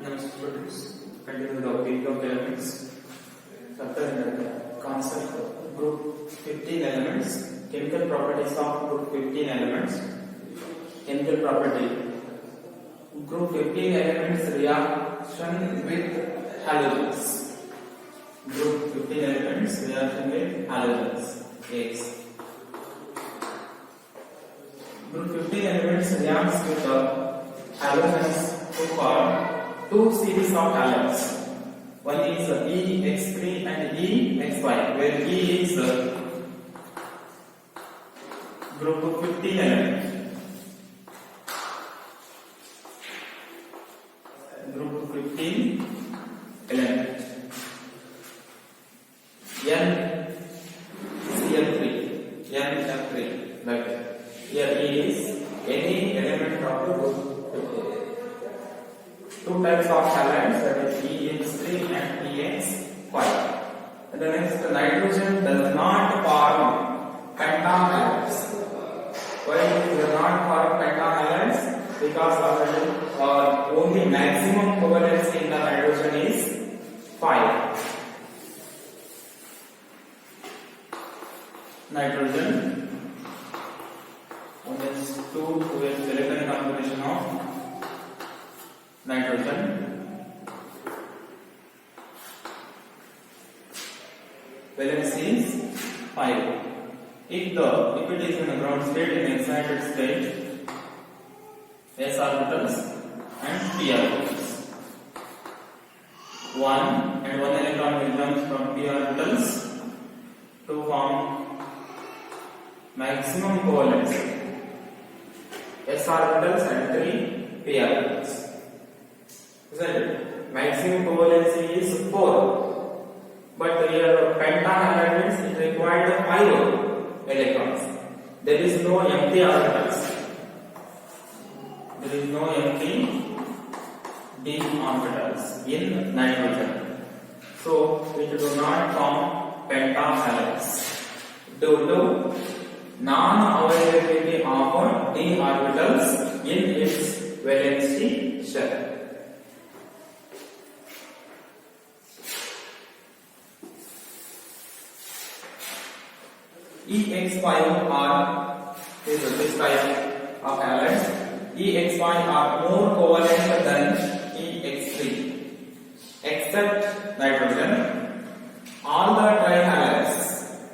Namaste students, continue the topic of elements. Chapter concept group 15 elements, chemical properties of group 15 elements. Chemical property group 15 elements reaction with halogens. Group 15 elements reaction with halogens. X. Group 15 elements reacts with halogens to form two series of halogens. One is EX3 and EXY, where E is group of 15 elements. Group of 15 elements. NCl3, right? Here E is any element of the group. Two types of halides, that is EX3 and EX5. And the next, nitrogen does not form pentahalides. Why it does not form pentahalides? Because only maximum covalence in the nitrogen is 5. Nitrogen is 2 silicon combination of nitrogen. Valence is 5. If it is in a ground state, in excited state, s orbitals and p orbitals. 1 electron will jump from p orbitals to form maximum covalence, s orbitals and 3 p orbitals. Maximum covalence is 4, but here pentahalide means it required 5 electrons. There is no empty orbitals. There is no empty d orbitals in nitrogen, so it do not form pentahalides due to non-availability of d orbitals in its valency shell. EX5 are this type of halides. EX5 are more covalent than EX3, except nitrogen. All the trihalides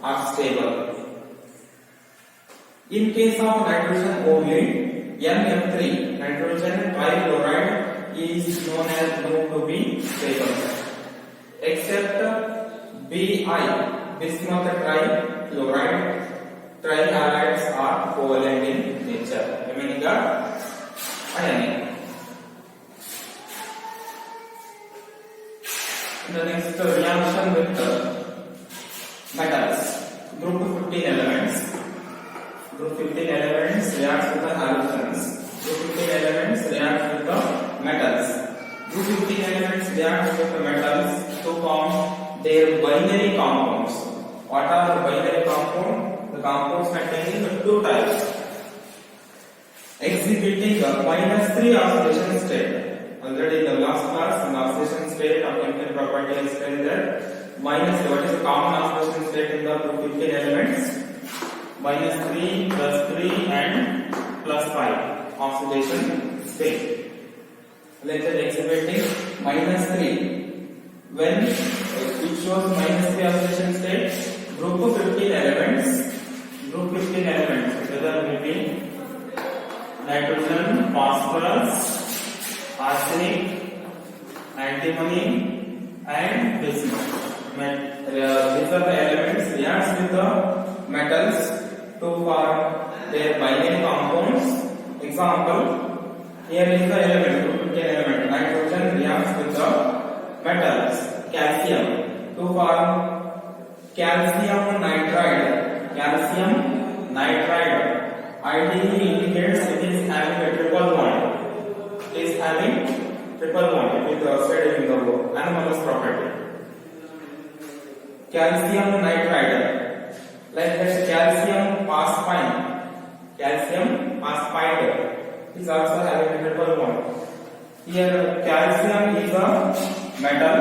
are stable. In case of nitrogen only, NF3, nitrogen trichloride, is known to be stable, except BI, bismuth trichloride, trihalides are covalent in nature, remaining ionic. The next reaction with metals. Group of 15 elements. Group 15 elements reacts with the halogens. Group 15 elements reacts with the metals. Group 15 elements reacts with the metals to form their binary compounds. What are the binary compounds? The compounds containing two types, exhibiting the -3 oxidation state. Already in the last class, in the oxidation state of chemical property, I explained that what is the common oxidation state in the group 15 elements? -3, +3 and +5 oxidation state. Let's say exhibiting -3. When it shows -3 oxidation state, group of 15 elements, whether it be nitrogen, phosphorus, arsenic, antimony and bismuth. These are the elements reacts with the metals to form their binary compounds. Example, here is the element, group 15 element, nitrogen reacts with the metals, calcium, to form calcium nitride. Calcium nitride ideally indicates it is having a triple bond. It is having triple bond with the stated in the anomalous property. Calcium nitride, like that calcium phosphine. Calcium phosphide is also having a triple bond. Here calcium is a metal.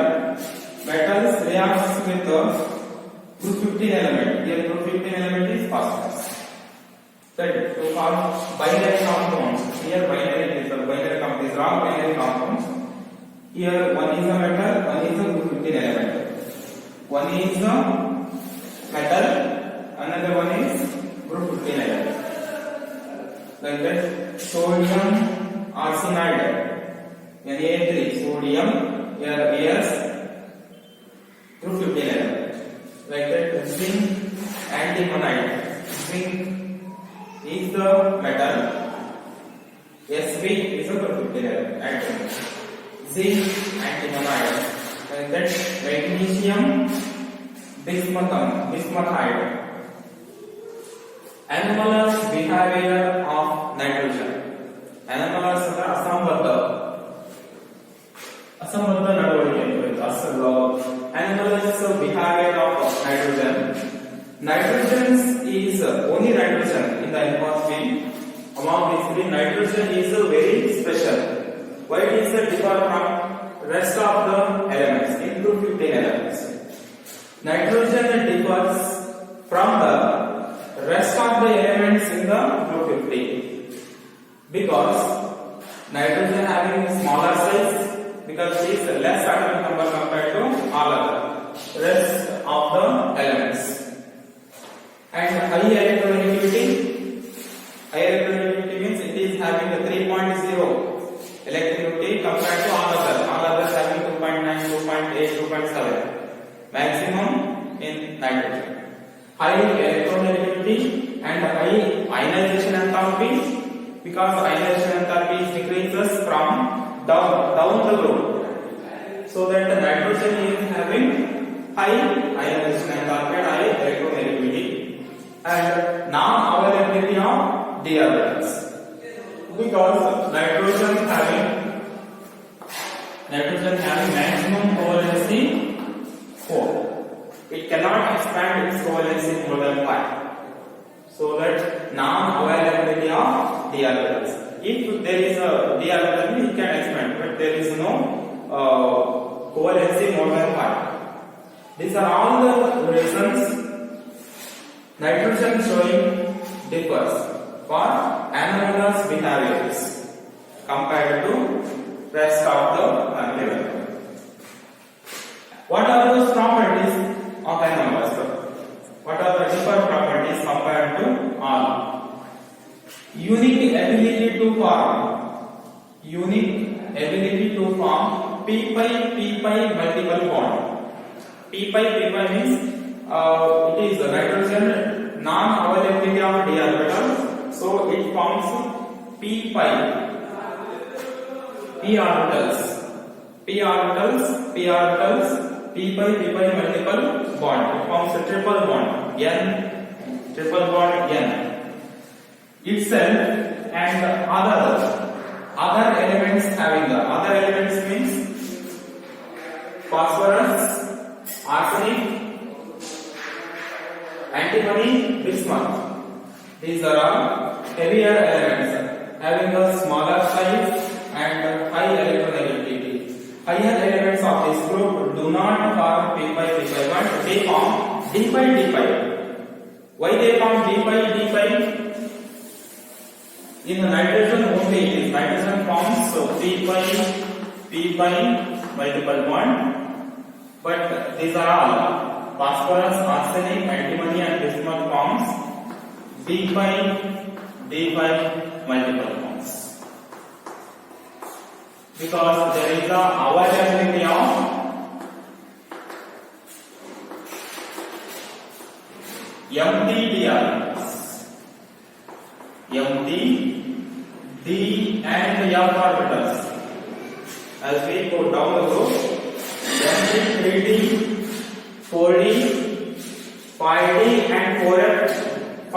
Metals reacts with the group 15 element. Here group 15 element is phosphorus. That to form binary compounds. Here binary is a binary compound. These are all binary compounds. Here one is a metal, one is a group 15 element. One is a metal, another one is group 15 element. Like that, sodium arsenide. Na3, sodium, here As, group 15 element. Like that, zinc antimonide. Zinc is the metal. Sb is a group 15 element. Zinc antimonide. Like that, magnesium bismuthide. Anomalous behavior of nitrogen. Anomalous ಅಸಂಬದ್ಧ ನಡವಳಿಕೆ anomalous behavior of nitrogen. Nitrogen is only nitrogen in the atmosphere. Among these three, nitrogen is very special. Why it is different from rest of the elements, include 15 elements. Nitrogen differs from the rest of the elements in the group 15 because nitrogen having smaller size, because it is less atomic number compared to all other rest of the elements, and high electronegativity. High electronegativity means it is having a 3.0 electronegativity compared to all others having 2.9, 2.8, 2.7 maximum in nitrogen. High electronegativity and high ionization enthalpy, because ionization enthalpy decreases from down the group, so that the nitrogen is having high ionization enthalpy and high electronegativity, and non-availability of d orbitals, because nitrogen having maximum covalency 4. It cannot expand its covalency more than 5, so that non-availability of d orbitals. If there is a d orbital, it can expand, but there is no covalency more than 5. These are all the reasons nitrogen showing differs for anomalous behaviors compared to rest of the family. What are those properties of anomalous? What are the different properties compared to all? Unique ability to form p-pi multiple bond. p-pi means it is the nitrogen non-availability of d orbital, so it forms p-pi p orbitals, p-pi multiple bond. It forms a triple bond n itself, and other elements having the other elements means phosphorus, arsenic, antimony, bismuth. These are all heavier elements having a smaller size and high electronegativity. Higher elements of this group do not form p-pi, but they form d-pi. Why they form d-pi? In the nitrogen only, nitrogen forms p-pi multiple bond, but these are all phosphorus, arsenic, antimony, and bismuth forms d-pi multiple bonds, because there is the availability of empty d orbitals. Empty d and f orbitals. As we go down the group, empty 3d, 4d, 5d, and 4f 5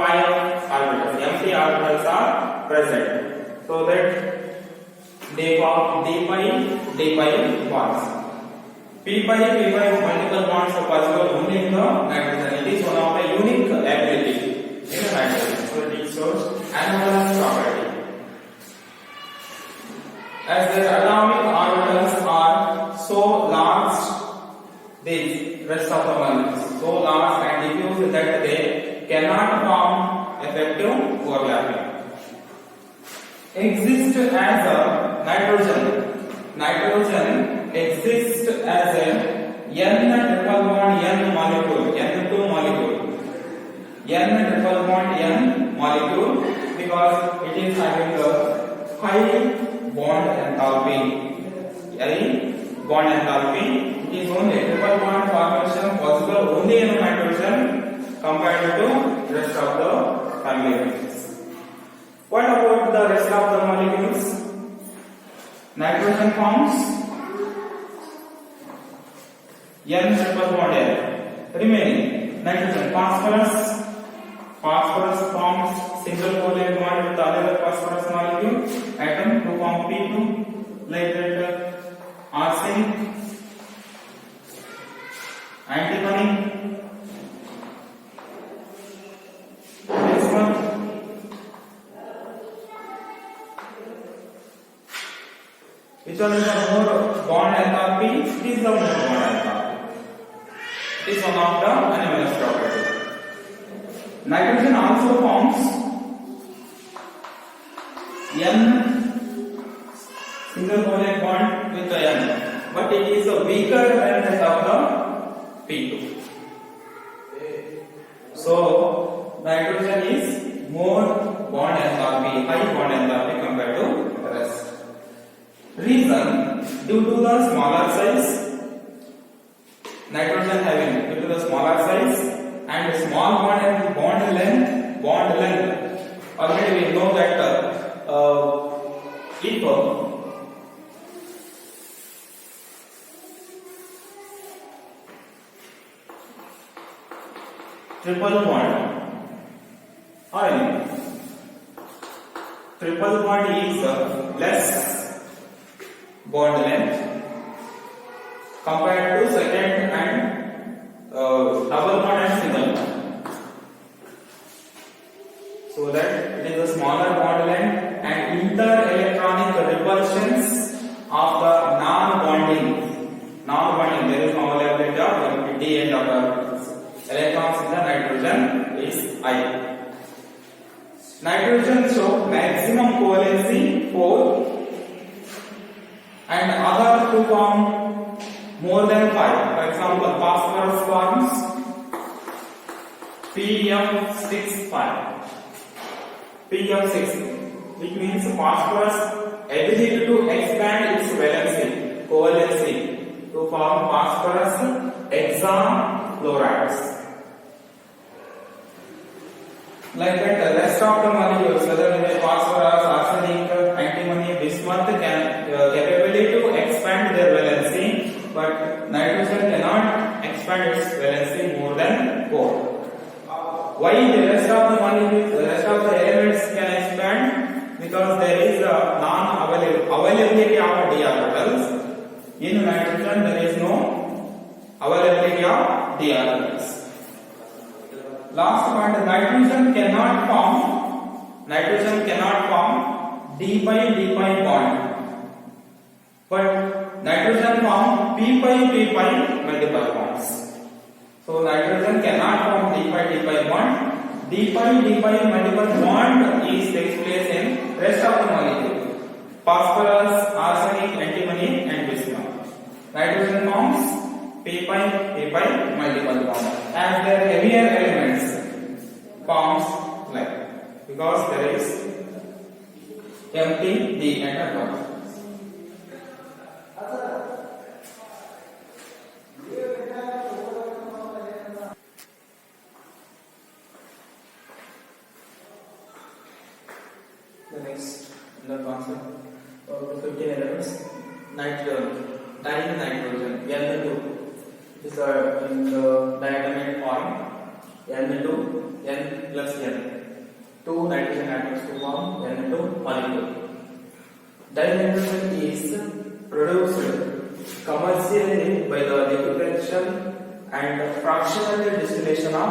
orbitals. Empty orbitals are present, so that they form d-pi bonds. p-pi multiple bonds are possible only in the nitrogen. It is one of the unique ability in the nitrogen. So it shows anomalous property. As their atomic so large, these rest of the molecules so large and diffuse that they cannot form effective overlapping. Exist as a nitrogen. Nitrogen exists as a N triple bond N molecule, N2 molecule, N triple bond N molecule, because it is having a high bond enthalpy. High bond enthalpy. It is only triple bond formation possible only in nitrogen compared to rest of the family members. What about the rest of the molecules? Nitrogen forms N triple bond N. Remaining nitrogen, phosphorus. Phosphorus forms single covalent bond with the other phosphorus molecule atom to form P2. Like that, arsenic, antimony, this one, which one is the more bond enthalpy? It is the more bond enthalpy. It is one of the anomalous property. Nitrogen also forms N single covalent bond with the N, but it is a weaker than that of the P2. So nitrogen is more bond enthalpy, high bond enthalpy compared to the rest. Reason, due to the smaller size, nitrogen having due to the smaller size and small bond and bond length. Already we know that if triple bond is less bond length compared to second and double bond and single bond, so that it is a smaller bond length and inter-electronic repulsions of the non-bonding. There is no availability of d and electrons in the nitrogen is high. Nitrogen show maximum covalency 4 and other to form more than 5. For example, phosphorus forms PM65. PM6, which means phosphorus ability to expand its covalency to form phosphorus hexafluorides. Like that, the rest of the molecules, whether it is phosphorus, arsenic, antimony, bismuth, can capability to expand their valency, but nitrogen cannot expand its valency more than 4. Why the rest of the molecules, the rest of the elements can expand? Because there is a non-availability of d orbitals. In nitrogen, there is no availability of d orbitals. Last point, nitrogen cannot form d pi bond, but nitrogen form p pi multiple bonds. So nitrogen cannot form d pi bond. D pi multiple bond takes place in rest of the molecule. Phosphorus, arsenic, antimony, and bismuth. Nitrogen forms p pi multiple bond. As their heavier elements forms like, because there is empty d at the bottom. The next concept of 15 elements, dinitrogen, N2. These are in the diatomate form, N2, N plus N. 2 nitrogen atoms to form N2 molecule. Dinitrogen is produced commercially by the liquefaction and fractional distillation of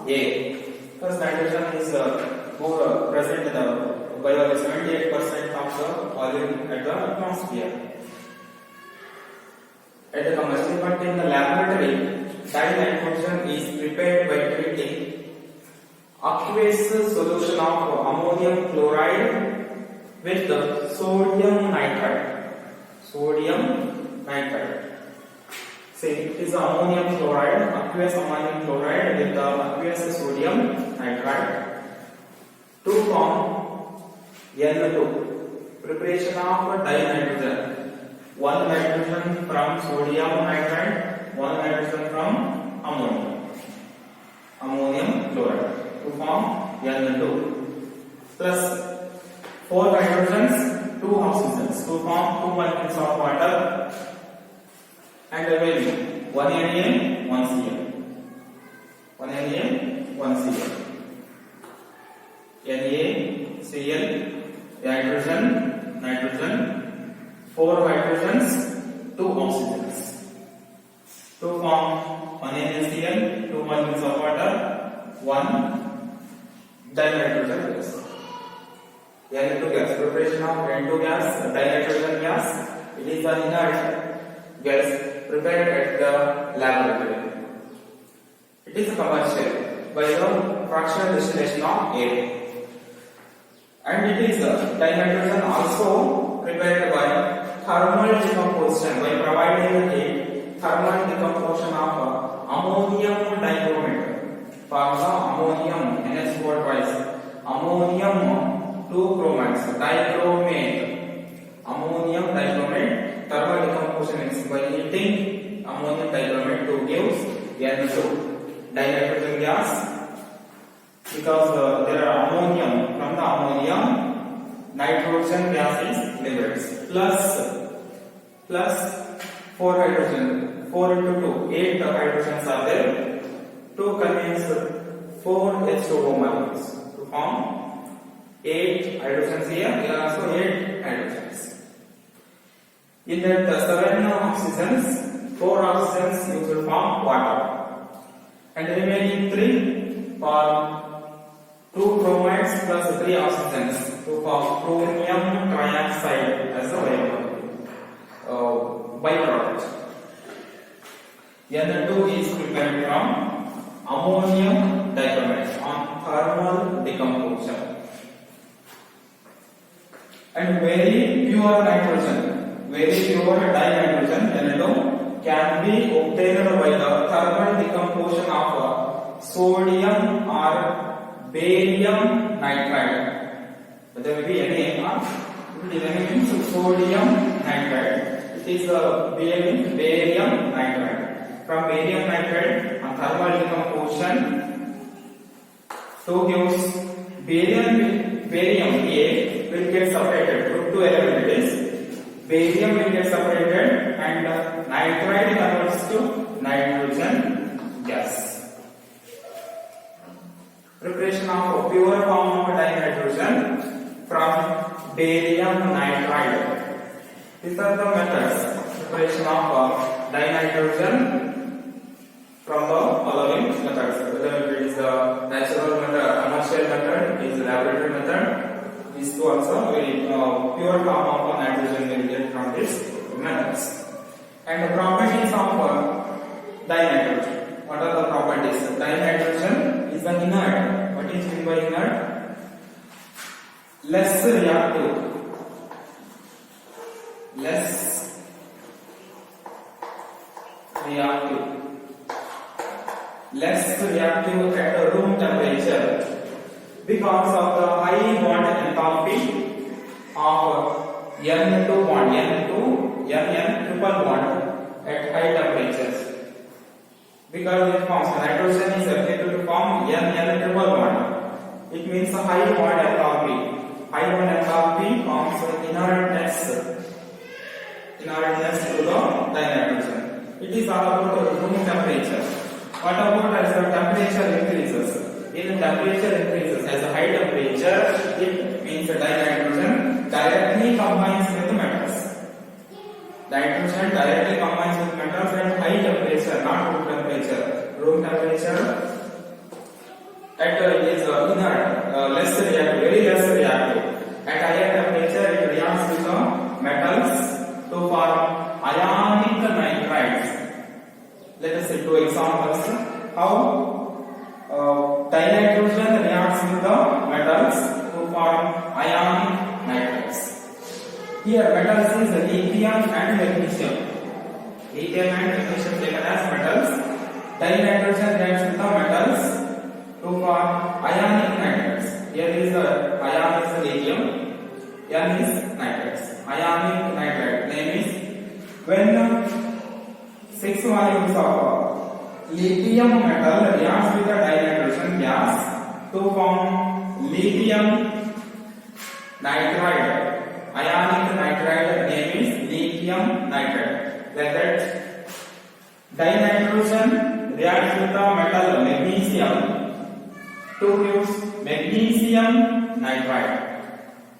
air. Because nitrogen is more present in the by only 78% of the volume at the atmosphere. but in the laboratory, dinitrogen is prepared by treating aqueous solution of ammonium chloride with sodium nitrite. Sodium nitrite. See, it is ammonium chloride, aqueous ammonium chloride with aqueous sodium nitrite to form N2. Preparation of dinitrogen. One nitrogen from sodium nitrite, one nitrogen from ammonium chloride to form N2 plus 4 nitrogens, 2 oxygens to form 2 molecules of water and remaining 1 Na, 1 Cl. 1 Na, 1 Cl. NaCl, nitrogen, 4 hydrogens, 2 oxygens to form 1 NaCl, 2 molecules of water, 1 dinitrogen gas. N2 gas. Preparation of N2 gas, dinitrogen gas. It is an inert gas prepared at the laboratory. It is commercial by the fractional distillation of air. And it is dinitrogen also prepared by thermal decomposition by providing a thermal decomposition of ammonium dichromate. For the ammonium NH4 twice, ammonium 2 chromates, dichromate, ammonium dichromate, thermal decomposition is by heating ammonium dichromate to gives N2 dinitrogen gas. Because there are ammonium, from the ammonium, nitrogen gas is liberated. Plus 4 hydrogen, 4 into 2, 8 hydrogens are there. 2 contains 4 H2O molecules to form 8 hydrogens here. There are also 8 hydrogens. In that 7 oxygens, 4 oxygens used to form water, and the remaining 3 for 2 chromides plus 3 oxygens to form chromium trioxide as a byproduct. N2 is prepared from ammonium dichromate on thermal decomposition. And very pure nitrogen, very pure dinitrogen N2 can be obtained by the thermal decomposition of sodium or barium nitride. There will be Na or it is sodium nitride. It is barium nitride. From barium nitride on thermal decomposition to gives barium A will get separated to 2 elements. Barium will get separated and nitride converts to nitrogen gas. Preparation of a pure form of dinitrogen from barium nitride. These are the methods. Preparation of dinitrogen from the following methods. Whether it is a natural method, commercial method, it is a laboratory method. These two also very pure form of nitrogen will get from these methods. And the properties of dinitrogen. What are the properties? Dinitrogen is an inert. What is meant by inert? Less reactive. Less reactive at room temperature because of the high bond enthalpy of N2 bond, N triple bond at high temperatures. Because it forms nitrogen is able to form N triple bond. It means a high bond enthalpy. High bond enthalpy forms inertness to the dinitrogen. It is all about room temperature. What about as the temperature increases? If the temperature increases as a high temperature, it means the dinitrogen directly combines with the metals. Nitrogen directly combines with metals at high temperature, not room temperature. Room temperature at is inert, less reactive, very less reactive. At higher temperature, it reacts with the metals to form ionic nitrides. Here metals is lithium and magnesium. Lithium and magnesium taken as metals. Dinitrogen reacts with the metals to form ionic nitrates. Here is ion is lithium, N is nitrates. Ionic nitrate name is when 6 molecules of lithium metal reacts with the dinitrogen gas to form lithium nitride. Ionic nitride name is lithium nitrate. Like that, dinitrogen reacts with the metal magnesium to produce magnesium nitride.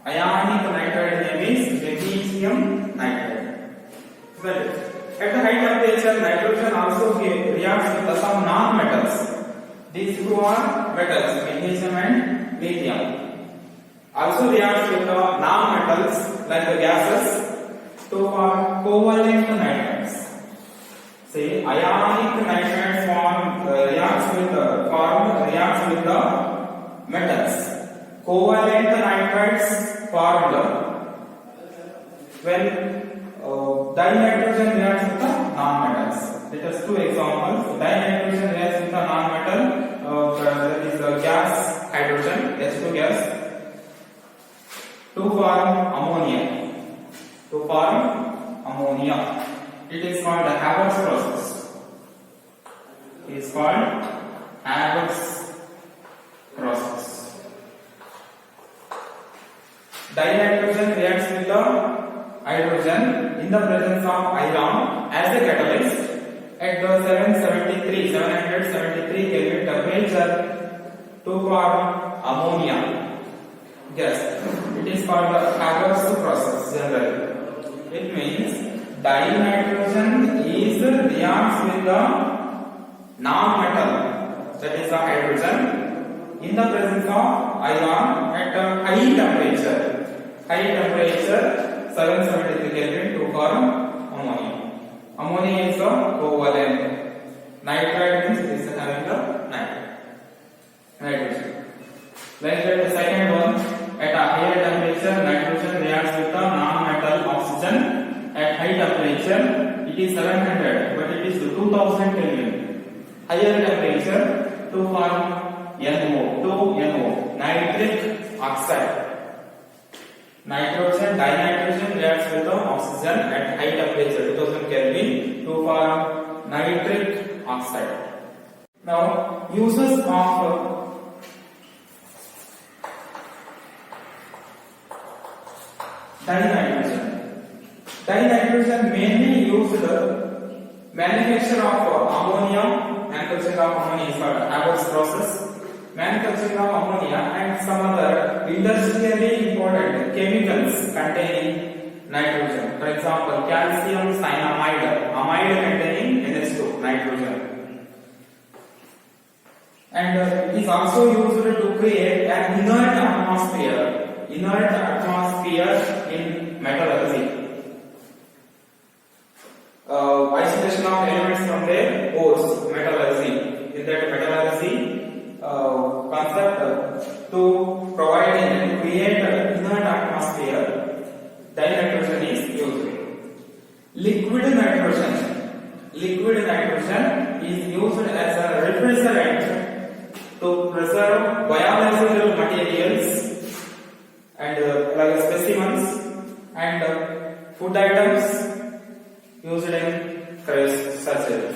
Ionic nitride name is magnesium nitride. Well, at the high temperature, nitrogen also reacts with some non-metals. These two are metals, magnesium and lithium. Also reacts with the non-metals like the gases to form covalent nitrates. See, ionic nitrate reacts with the metals. Covalent nitrates formed when dinitrogen reacts with the non-metals. Let us two examples. Dinitrogen reacts with the non-metal, that is the gas hydrogen, H2 gas, to form ammonia. It is called the Haber's process. Dinitrogen reacts with the hydrogen in the presence of iron as a catalyst at the 773 Kelvin temperature to form ammonia gas. It is called the Haber's process generally. It means dinitrogen reacts with the non-metal, that is the hydrogen, in the presence of iron at a high temperature 773 Kelvin to form ammonia. Ammonia is the covalent. Nitride means it is having the nitrogen. Like that, the second one, at a higher temperature, nitrogen reacts with the non-metal oxygen. At high temperature, it is 700, but it is 2000 Kelvin. Higher temperature to form NO, nitric oxide. Dinitrogen reacts with the oxygen at high temperature 2000 Kelvin to form nitric oxide. Now, uses of dinitrogen mainly used manufacture of ammonia. Manufacturing of ammonia is called Haber's process. Manufacturing of ammonia and some other industrially important chemicals containing nitrogen. For example, calcium cyanamide, amide containing NH2, nitrogen. And it is also used to create an inert atmosphere in metallurgy. Isolation of elements from their ores, metallurgy. In that metallurgy concept, to provide and create an inert atmosphere, dinitrogen is used. Liquid nitrogen is used as a refrigerant to preserve biological materials and like specimens and food items used in surgery.